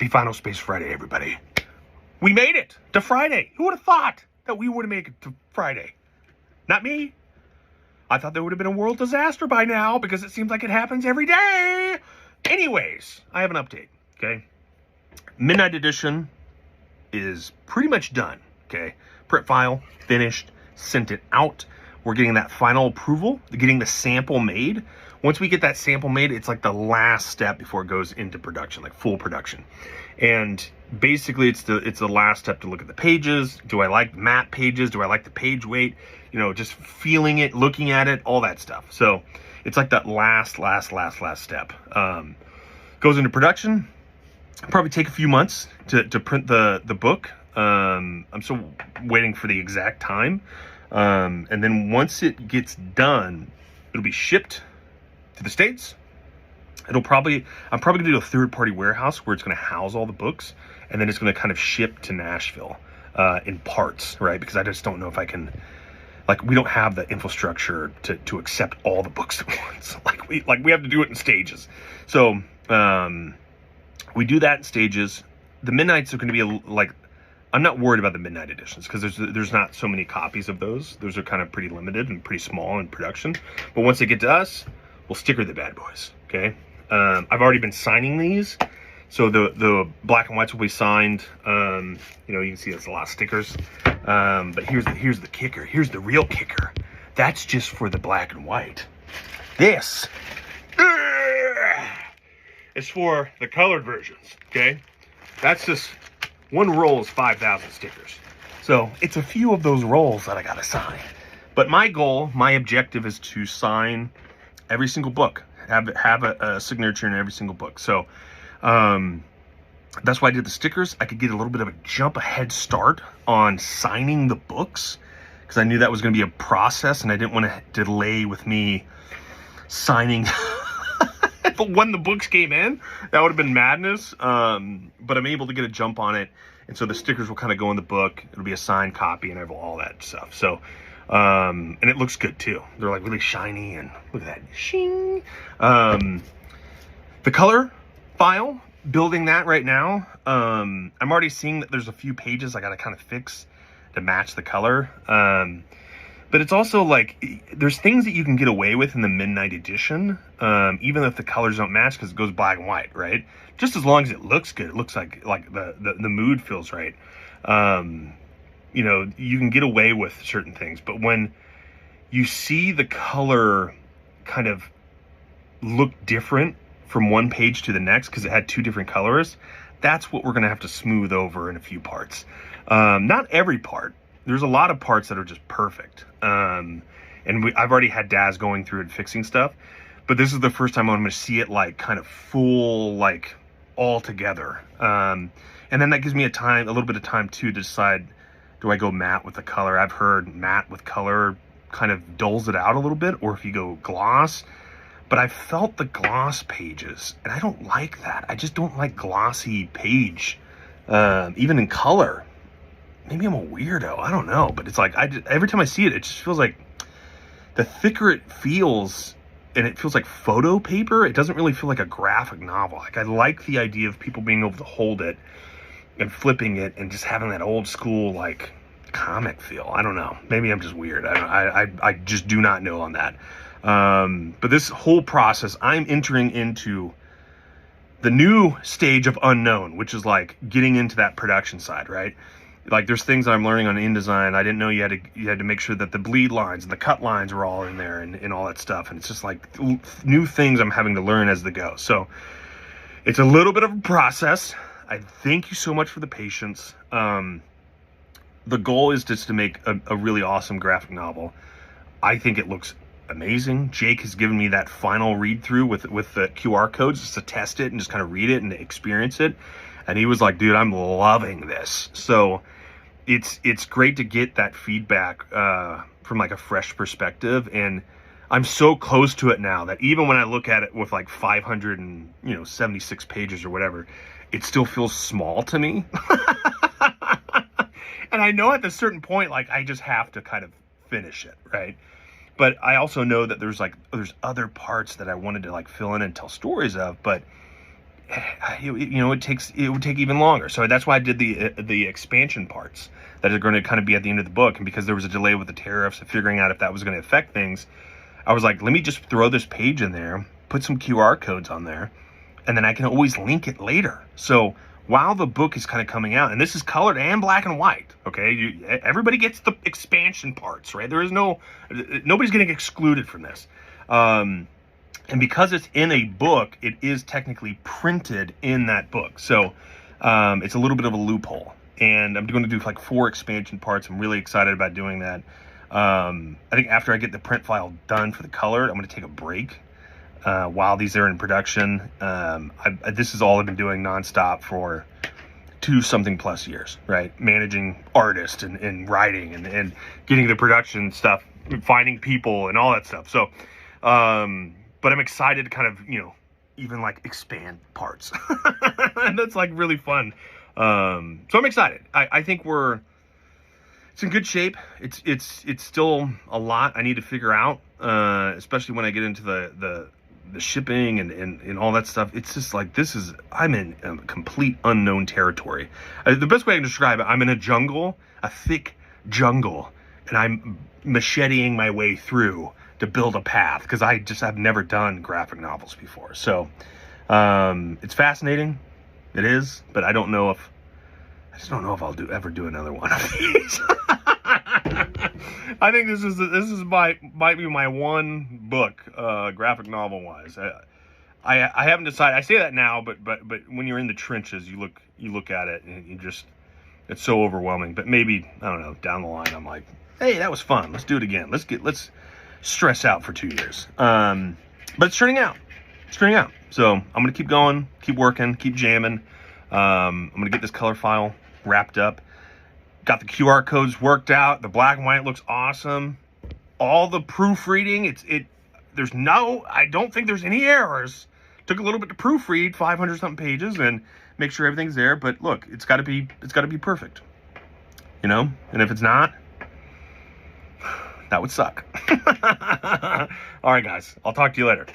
Happy Final Space Friday, everybody. We made it to Friday. Who would have thought that we would have made it to Friday? Not me. I thought there would have been a world disaster by now because it seems like it happens every day. Anyways, I have an update, okay? Midnight Edition is pretty much done, okay? Print file, finished, sent it out. We're getting that final approval, getting the sample made. Once we get that sample made, it's like the last step before it goes into production, like full production. And basically it's the last step to look at the pages. Do I like matte pages? Do I like the page weight? You know, just feeling it, looking at it, all that stuff. So it's like that last step. Goes into production. Probably take a few months to print the book. I'm still waiting for the exact time. And then once it gets done, it'll be shipped to the States. I'm probably gonna do a third-party warehouse where it's gonna house all the books, and then it's gonna kind of ship to Nashville in parts, right? Because I just don't know if I can, like, we don't have the infrastructure to accept all the books at once. We have to do it in stages. So we do that in stages. The Midnights are gonna be I'm not worried about the Midnight Editions because there's not so many copies of those. Those are kind of pretty limited and pretty small in production. But once they get to us, we'll sticker the bad boys, okay? I've already been signing these. So the black and whites will be signed. You know, you can see there's a lot of stickers. But here's the kicker. Here's the real kicker. That's just for the black and white. This is for the colored versions, okay? That's just one roll is 5,000 stickers. So it's a few of those rolls that I gotta sign. But my goal, my objective is to sign every single book, have a signature in every single book. So that's why I did the stickers. I could get a little bit of a head start on signing the books because I knew that was going to be a process and I didn't want to delay with me signing. But when the books came in, that would have been madness. But I'm able to get a jump on it. And so the stickers will kind of go in the book. It'll be a signed copy and I have all that stuff. So, and it looks good too. They're like really shiny and look at that. Shing. The color file, building that right now. I'm already seeing that there's a few pages I got to kind of fix to match the color. But it's also like, there's things that you can get away with in the Midnight Edition, even if the colors don't match because it goes black and white, right? Just as long as it looks good, it looks like the mood feels right. You know, you can get away with certain things, but when you see the color kind of look different from one page to the next because it had two different colors, that's what we're going to have to smooth over in a few parts. Not every part. There's a lot of parts that are just perfect. And I've already had Daz going through and fixing stuff, but this is the first time I'm going to see it like kind of full, like all together. And then that gives me a little bit of time too to decide, do I go matte with the color? I've heard matte with color kind of dulls it out a little bit, or if you go gloss. But I felt the gloss pages, and I don't like that. I just don't like glossy page, even in color. Maybe I'm a weirdo, I don't know. But it's like, every time I see it, it just feels like the thicker it feels, and it feels like photo paper, it doesn't really feel like a graphic novel. Like, I like the idea of people being able to hold it and flipping it and just having that old school, like, comic feel. I don't know. Maybe I'm just weird. I just do not know on that. But this whole process, I'm entering into the new stage of unknown, which is like getting into that production side, right? Like, there's things I'm learning on InDesign. I didn't know you had to make sure that the bleed lines and the cut lines were all in there and all that stuff. And it's just like new things I'm having to learn as they go. So it's a little bit of a process. I thank you so much for the patience. The goal is just to make a really awesome graphic novel. I think it looks amazing. Jake has given me that final read through with the QR codes just to test it and just kind of read it and experience it. And he was like, dude, I'm loving this. So it's great to get that feedback from like a fresh perspective. And I'm so close to it now that even when I look at it with like 576 pages or whatever, it still feels small to me. And I know at a certain point, like, I just have to kind of finish it, right? But I also know that there's other parts that I wanted to like fill in and tell stories of, but it would take even longer. So that's why I did the expansion parts that are going to kind of be at the end of the book. And because there was a delay with the tariffs and figuring out if that was going to affect things, I was like, let me just throw this page in there, put some QR codes on there, and then I can always link it later. So while the book is kind of coming out, and this is colored and black and white, okay? Everybody gets the expansion parts, right? Nobody's getting excluded from this. And because it's in a book, it is technically printed in that book. So it's a little bit of a loophole. And I'm going to do like 4 expansion parts. I'm really excited about doing that. I think after I get the print file done for the colored, I'm going to take a break while these are in production. This is all I've been doing nonstop for 2-something+ years, right? Managing artists and writing and getting the production stuff, finding people and all that stuff. So, but I'm excited to kind of, even like expand parts. And that's like really fun. So I'm excited. I think it's in good shape. It's still a lot I need to figure out, especially when I get into the shipping and all that stuff. It's just like, I'm in a complete unknown territory. The best way I can describe it, I'm in a jungle, a thick jungle, and I'm macheteing my way through to build a path, because I've never done graphic novels before. So it's fascinating. It is, but I just don't know if I'll ever do another one of these. I think this might be my one book, graphic novel wise. I haven't decided. I say that now, but when you're in the trenches, you look at it and it's so overwhelming. But maybe, I don't know, down the line, I'm like, hey, that was fun. Let's do it again. Let's stress out for 2 years. But it's turning out. So I'm gonna keep going, keep working, keep jamming. I'm gonna get this color file wrapped up. Got the QR codes worked out. The black and white looks awesome. All the proofreading, I don't think there's any errors. Took a little bit to proofread 500 something pages and make sure everything's there. But look, it's got to be perfect, And if it's not, that would suck. All right, guys, I'll talk to you later.